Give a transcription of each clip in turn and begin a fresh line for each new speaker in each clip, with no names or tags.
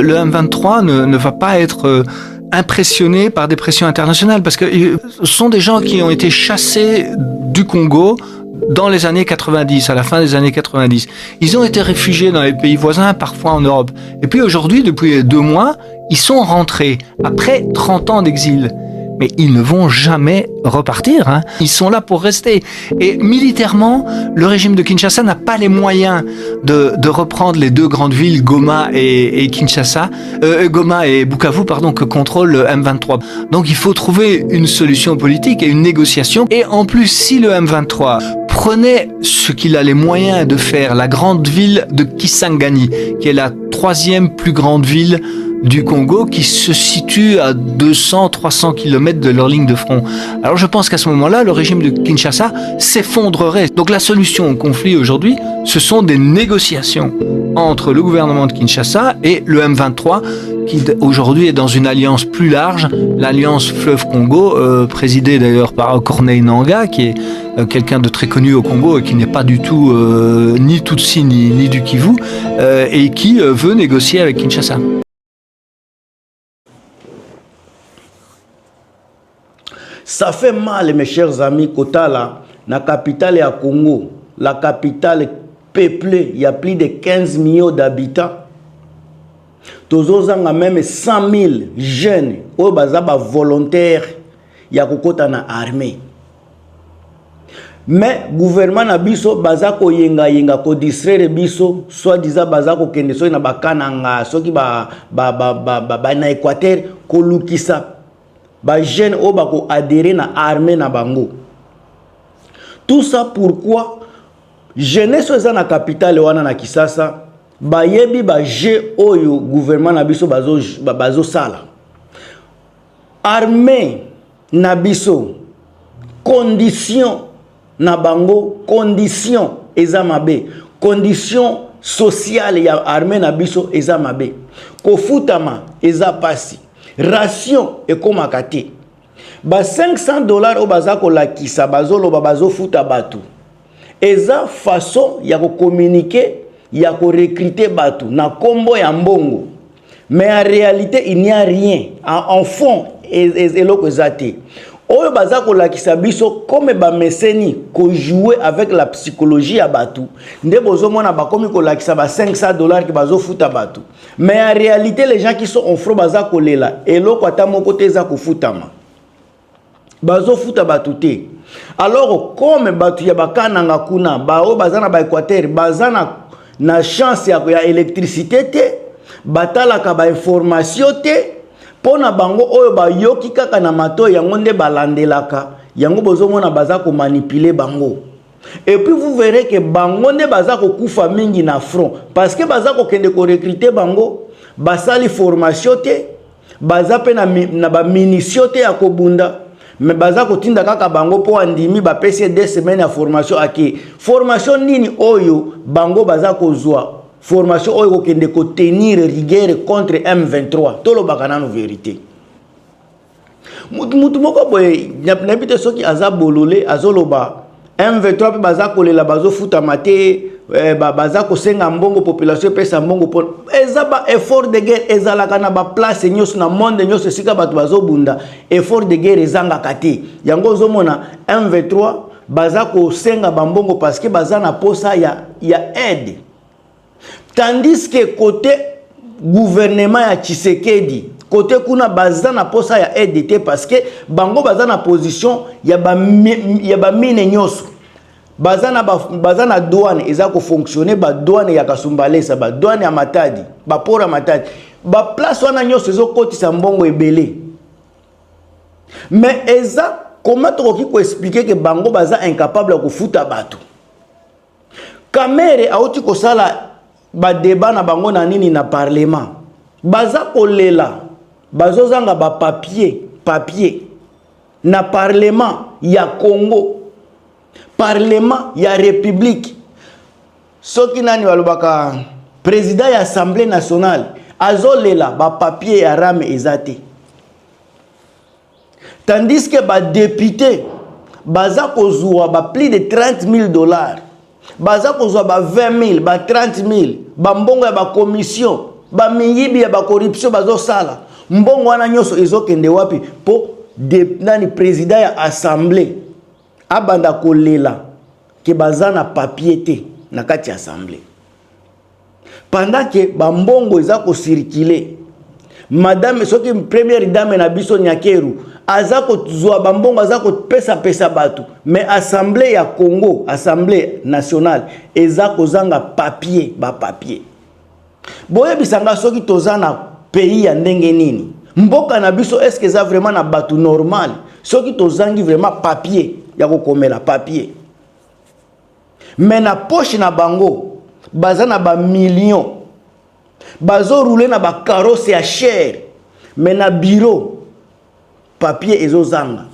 Le M23 ne va pas être impressionnés par des pressions internationales parce que ce sont des gens qui ont été chassés du Congo dans les années 90, à la fin des années 90. Ils ont été réfugiés dans les pays voisins, parfois en Europe. Et puis aujourd'hui, depuis 2 mois, ils sont rentrés après 30 ans d'exil. Mais ils ne vont jamais repartir. Hein. Ils sont là pour rester. Et militairement, le régime de Kinshasa n'a pas les moyens de reprendre les 2 grandes villes, Goma et Kinshasa, Goma et Bukavu, pardon, que contrôle le M23. Donc il faut trouver une solution politique et une négociation. Et en plus, si le M23 prenait ce qu'il a les moyens de faire, la grande ville de Kisangani, qui est la 3e plus grande ville du Congo, qui se situe à 200-300 km de leur ligne de front. Alors je pense qu'à ce moment-là, le régime de Kinshasa s'effondrerait. Donc la solution au conflit aujourd'hui, ce sont des négociations entre le gouvernement de Kinshasa et le M23, qui aujourd'hui est dans une alliance plus large, l'alliance Fleuve Congo, présidée d'ailleurs par Corneille Nangaa, qui est quelqu'un de très connu au Congo et qui n'est pas du tout ni Tutsi ni du Kivu, et qui veut négocier avec Kinshasa.
Ça fait mal, mes chers amis, Kotala, la capitale est à Congo, la capitale peuplée, il y a plus de 15 millions d'habitants. Tous a même 100 000 jeunes, au bazaba volontaires, il y a kokota na armée. Mais gouvernement na biso bazako yenga ko distraire biso, soit disant bazako kende so na bakananga, so ki ba na Équateur ko lukisa. Ba jeune o bako adhérer na armée na bango. Tout ça pourquoi jeunesse eza na capitale wana na Kisasa ba yebi ba je oyo gouvernement na biso bazo sala. Armée na biso condition na bango, condition eza mabe, condition sociale ya armée na biso eza mabe. Ko futama eza pasi. Ration et comme akate. Ba $500 au bazako la kisa bazolo bazo futa batu. Eza façon ya ko communiquer, ya ko recruter batu na kombo ya mbongo. Mais en réalité il n'y a rien. En fond eloko ezate. Oyo bazako la kisa biso comme ba meseni ko jouer avec la psychologie ya batu. Nde bozo mona ba komi ko la kisa ba $500 ki bazo futa batu. Mais en réalité les gens qui sont en front bazako lela eloko ata moko te za ko futama. Bazo futa batu te. Alors comme batu ya bakananga kuna ba o bazana ba Équateur bazana na chance ya électricité te batala ka ba information te. Pona bango oyo ba yoki kaka na mato yango nde balandelaka yango bozomona bazako manipuler bango. Et puis vous verrez que bango nde bazako kufa mingi na front parce que bazako kende ko recruter bango basali formation te bazape na ba munition te ya kobunda mais bazako tinda kaka bango po andimi ba pese 2 semaines ya formation ake formation nini oyo bango bazako zwa formation oyo kende ko tenir rigueur contre M23 tolo bakana no vérité mutu moko boye nabite soki azabolole azoloba M23 pe bazako lela bazo futa mate bazako senga mbongo population pesa mbongo pon ezaba effort de guerre ezalaka na ba place nyos na monde nyos sika batu bazobunda effort de guerre ezanga kati yango zomona M23 bazako senga bambongo parce que bazana posa ya aide. Tandis que côté gouvernement ya Tshisekedi, côté kuna bazana posa ya aide parce que bango bazana position ya ba mine nyoso. Bazana douane eza ko fonctionner ba douane ya Kasumbalesa, ba douane ya Matadi, ba pora Matadi. Ba place wana nyoso ezo kotisa mbongo ebele. Mais eza comment tu peux expliquer que bango baza incapable de futa batu? Kamere auti ko sala ba débat na bango na nini na parlement baza kolela bazozanga ba papier na parlement ya Congo, parlement ya République soki nani walobaka président ya Assemblée nationale azolela ba papier ya rame ezate tandis que ba député baza kozwa ba plus de $30,000 baza kozwa ba 20 000 ba 30 000 ba mbongo ya ba commission ba miyibi ya ba corruption bazo sala mbongo wana nyoso ezokende wapi po de nani président ya assemblée abanda kolela ke bazana papier te na kati assemblée pendant que ba mbongo ezako circuler madame soki première dame na biso Nyakeru azako zwa ba mbongo azako pesa batu mais assemblée ya Congo assemblée nationale ezako zanga papier ba papier boye bisanga soki tozana pays ya ndenge nini mboka na biso est-ce que ça vraiment na batu normal soki tozangi vraiment papier ya kokomela papier mais na poche na bango bazana ba millions bazo rouler na ba carrosse ya cher mais na bureau papier ezozanga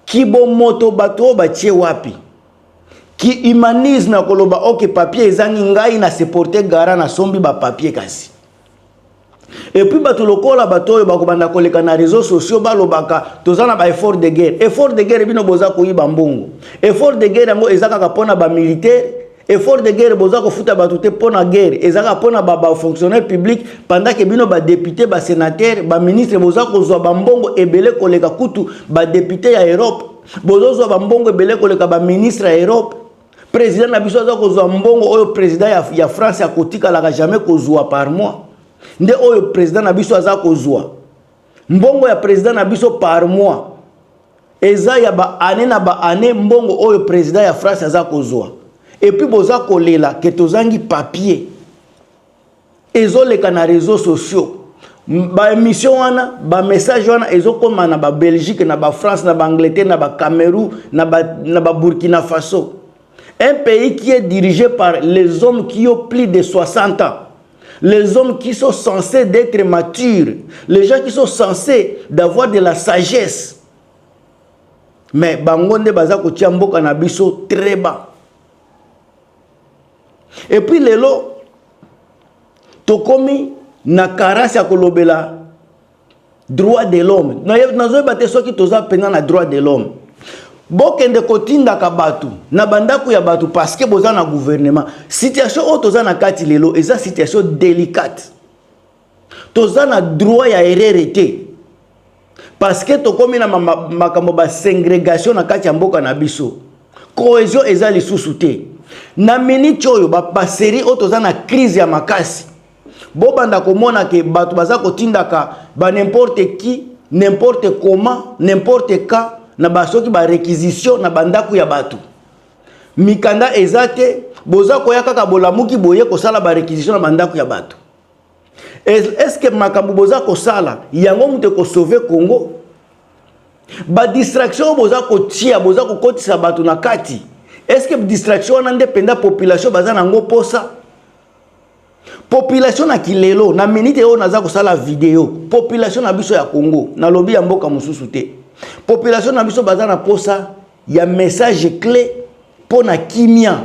kibo moto bato batie wapi ki humanisme na koloba ok papier ezangi ngai na se porter garant na sombi ba papier kasi et puis bato lokola bato oyo bakobanda koleka na réseaux sociaux balobaka tozana ba effort de guerre bino boza koyiba mbongo effort de guerre yango ezaka kapona ba militaire effort de guerre boza kofuta bato te pona guerre ezaka pona ba fonctionnaire public pendant que bino ba député ba sénateur ba ministre boza kozwa ba mbongo ebele koleka kutu ba député ya Europe bozo zwa ba mbongo ebele koleka ba ministre ya Europe président na biso za kozwa mbongo oyo président ya France ya kotika la jamais kozwa par mois nde oyo président na biso aza kozwa mbongo ya président na biso par mois eza ya ba année na ba année mbongo oyo président ya France aza kozwa et puis boza kolela ke tozangi papier ezoleka na réseaux sociaux ba émission wana ba message wana ezokoma na ba Belgique na ba France na ba Angleterre na ba Cameroun na ba Burkina Faso un pays qui est dirigé par les hommes qui ont plus de 60 ans les hommes qui sont censés d'être matures les gens qui sont censés d'avoir de la sagesse mais bangonde baza kotia mboka na biso très bas. Et puis lelo tokomi na karasi ya kolobela droit de l'homme nazo bate soki toza pena na droit de l'homme bokende kotinda ka batu na bandaku ya batu parce que boza na gouvernement situation o toza na kati lelo eza situation délicate toza na droit ya RRT parce que tokomi na makambo ba ségrégation na kati ya mboka na biso cohésion eza lisusu te na minute oyo ba série o toza na crise ya makasi bo banda komona ke batu baza kotindaka ba n'importe qui n'importe comment n'importe quand na basoki ba réquisition na bandaku ya batu mikanda ezate boza koyaka ka bolamuki boye ko sala ba réquisition na bandaku ya batu est-ce que makambo boza ko sala yango mute ko sauver Congo ba distraction boza ko tia boza ko kotisa batu na kati est-ce que distraction na ndependa population baza nango posa population na kilelo na minute oyo naza ko sala vidéo population na biso ya Congo na lobi ya mboka mususu te population na biso baza na posa ya message clé pona kimia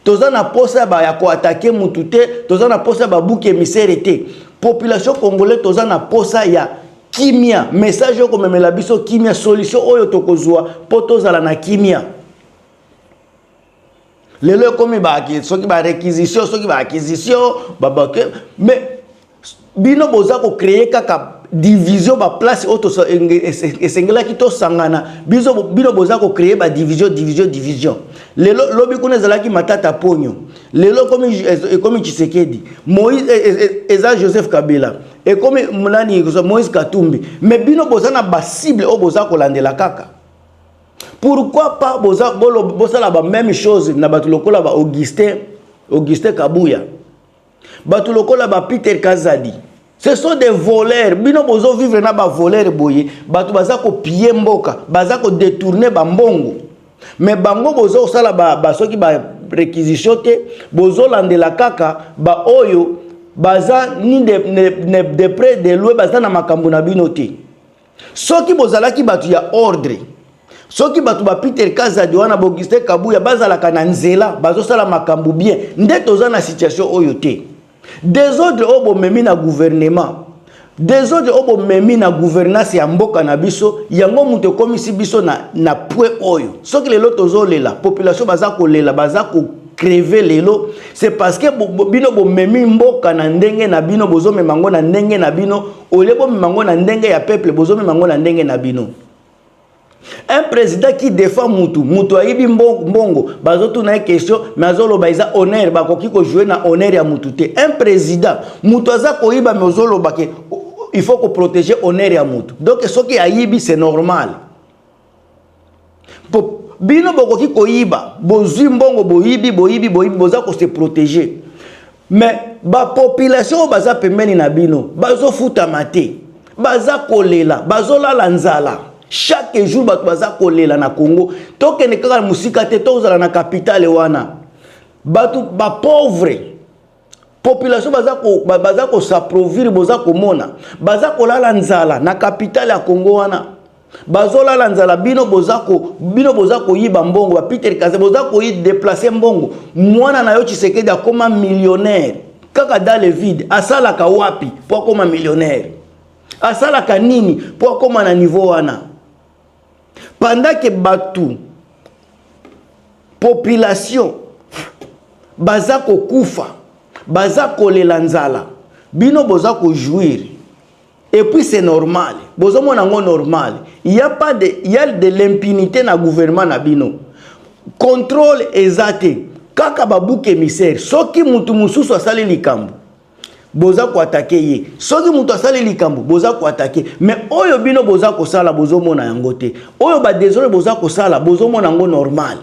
toza na posa ba ya ko attaquer mutu te toza na posa ba buke misere te population congolais toza na posa ya kimia message ko memela biso kimia solution oyo tokozwa po tozala na kimia lelo komi ba soki ba réquisition soki ba acquisition mais bino boza ko créer kaka division ba place auto esengela ki to sangana bino boza ko créer ba division lelo lobi kuna zalaki matata ponyo lelo komi Tshisekedi Moïse eza Joseph Kabila et comme munani Moïse Katumbi mais bino boza na ba cible o boza ko landela kaka pourquoi pas boza la même chose na batu lokola ba Augustin Kabuya batu lokola ba Peter Kazadi. Ce sont des voleurs. Bino bozo vivre na ba voleur boye. Batu baza ko piller mboka, baza ko détourner ba mbongo. Mais bango bozo sala ba soki ba réquisition te, bozo landela kaka ba oyo baza ni de près de loin baza na makambo na bino te. Soki bozalaki batu ya ordre. Soki batu ba Peter Kazadi wana Augustin Kabuya bazalaka na nzela, bazo sala makambo bien. Nde toza na situation oyo te. Des autres obo memi na gouvernement des autres obo memi na gouvernance ya mboka na biso yango muto komisi biso na point oyo soki lelo tozolela population baza kolela baza ko crever lelo, c'est parce que bino bo memi mboka na ndenge na bino bozo memango na ndenge na bino, ole bo memango na ndenge ya peuple bozo memango na ndenge na bino. Un président qui défend mutu ayibi mbongo bazotu na question mais azolo baiza honneur bakoki ko jouer na honneur ya mutu te. Un président mutu aza ko yiba mais ozolo bake il faut ko protéger honneur ya mutu. Donc ce qui ayibi c'est normal. Bino bokoki ko yiba bozui mbongo boyibi boza ko se protéger. Mais ba population baza pembeni na bino bazo futa mate baza kolela bazola lanzala. Chaque jour baza kolela na Congo toke ne kaka musika te tozala na capitale wana batu ba pauvre population baza ko s'approvier boza ko mona baza kolala nzala na capitale ya Congo wana bazola la nzala bino boza ko yiba mbongo ba Peter Kaze boza ko yi déplacer mbongo mwana na yo Tshisekedi akoma millionnaire kaka dans le vide asala ka wapi pour akoma millionnaire asala ka nini pour akoma na niveau wana. Pendant que batu population baza ko kufa baza ko lelanzala bino boza ko jouir et puis c'est normal bozo mona ngo normal il y a de l'impunité na gouvernement na bino contrôle exact kaka babuke émissaire soki mutu mususu asali likambo boza ko attaquer ye soki mutu asali likambo boza ko attaquer mais oyo bino boza ko sala bozo mona yango te oyo ba désolé boza ko sala bozo mona yango normal.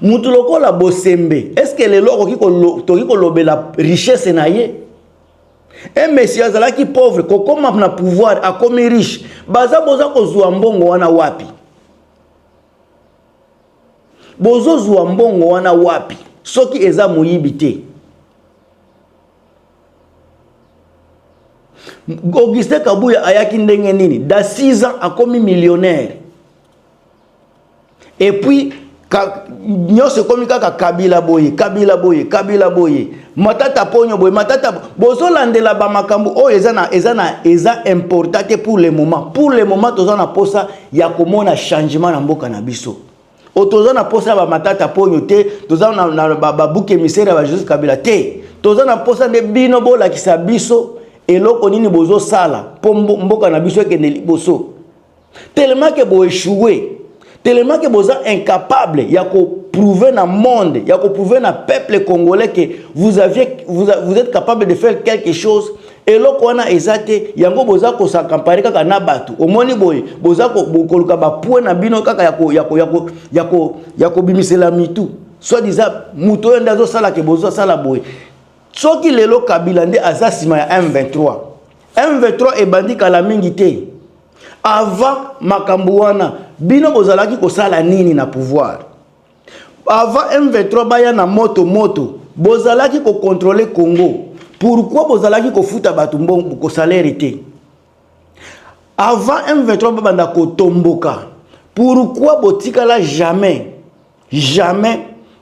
Mutu lokola bosembe est-ce que le loko toki ko lobela richesse na ye un monsieur azala ki pauvre ko koma na pouvoir a comme riche baza boza ko zuwa mbongo wana wapi bozo zuwa mbongo wana wapi soki eza moyibi te. Augustin Kabuya ayaki ndenge nini dans 6 ans akomi millionnaire et puis nyose komi kaka Kabila boye matata ponyo boye matata bozo landela ba makambu o eza important pour le moment toza na posa ya komona changement na mboka na biso o toza na posa ba matata ponyo te toza na ba buke misere ba Joseph Kabila te toza na posa de bino bola kisa biso eloko nini bozo sala po mboka na biso ekende liboso tellement que bo échouer tellement que boza incapable ya ko prouver na monde ya ko prouver na peuple congolais que vous êtes capable de faire quelque chose eloko wana ezate yango boza ko sa comparer kaka na batu omoni boye boza ko koluka ba point na bino kaka ya ko bimisela mitu soit disant muto ndazo sala ke boza sala boye. Soki lelo Kabila nde azasima ya M23 ebandi kala mingi te avant makambu wana bino bozalaki kosala nini na pouvoir avant M23 baya na moto bozalaki ko contrôler Congo pourquoi bozalaki ko futa batu mbongo ko salaire te avant M23 babanda ko tomboka pourquoi botikala jamais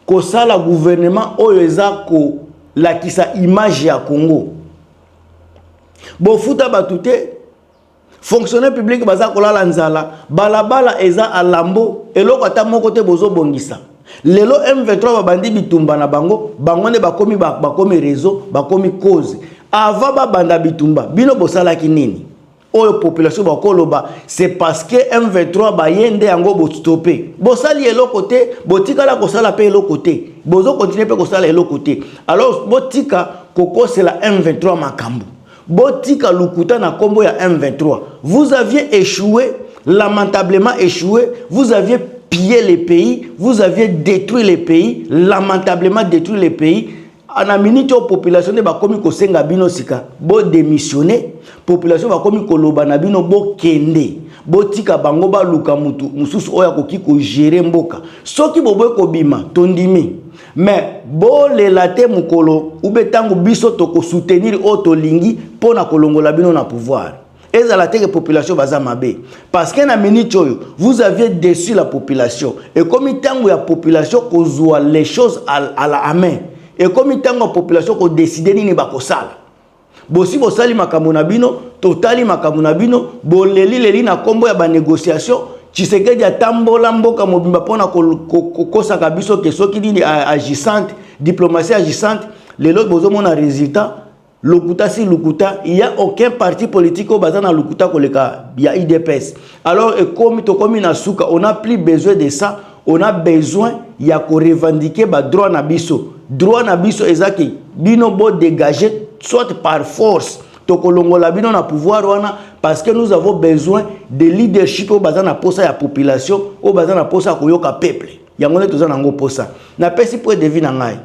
ko sala gouvernement oyo eza ko la kisa image ya Congo bofuta batute fonctionnaire public baza kolala nzala balabala eza alambo eloko ata moko te bozo bongisa lelo M23 babandi bitumba na bango nde bakomi réseau bakomi cause avant babanda bitumba bino bosala kinini oyo population bakoloba c'est parce que M23 bayende yango bo stopper bosali eloko te botikala kosala pe eloko te bozo continuer pe kosala eloko te alors botika kokose la M23 makambu botika lukuta na kombo ya M23 vous aviez échoué lamentablement échoué vous aviez pillé les pays vous aviez détruit les pays lamentablement détruit les pays. Ana minute o population de bakomi ko senga bino sika bo démissionner population bakomi ko loba na bino bo kende bo tika bango ba luka mutu mususu oya ko kiko gérer mboka soki boboy ko bima tondimi mais bo lelate mukolo ubetango biso to ko soutenir auto lingi pona kolongola bino na pouvoir ezala te que population baza mabe parce que na minute oyo vous aviez déçu la population et comme tango ya population ko zoa les choses à la main. Et comme il y a une population qui décide de bakosala. Bosi bosali makambo na bino, totali makambo na bino, boleli leli na kombo ya ba négociation Tshisekedi atambola mboka mobimba pona kokosaka biso ke soki nini agissante, diplomatie agissante, lelo bozomona résultat. Lokuta si Lokuta, il n'y a aucun parti politique au bazar Lokuta koleka, il y a IDPS. Alors, comme na souka, on n'a plus besoin de ça, on a besoin de revendiquer le droit nabiso. Droit nabiso ezaki, bino bo dégager, soit par force, tokolongo la bino na pouvoir wana, parce que nous avons besoin de leadership au bazar na posa ya population, au bazar na posa koyoka peuple. Yangone toza nango posa. Na pesi pour deviner ngai.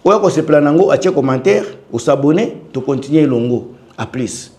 Ou se planango, à commentaire, ou s'abonner, tu continuer longo. À plus.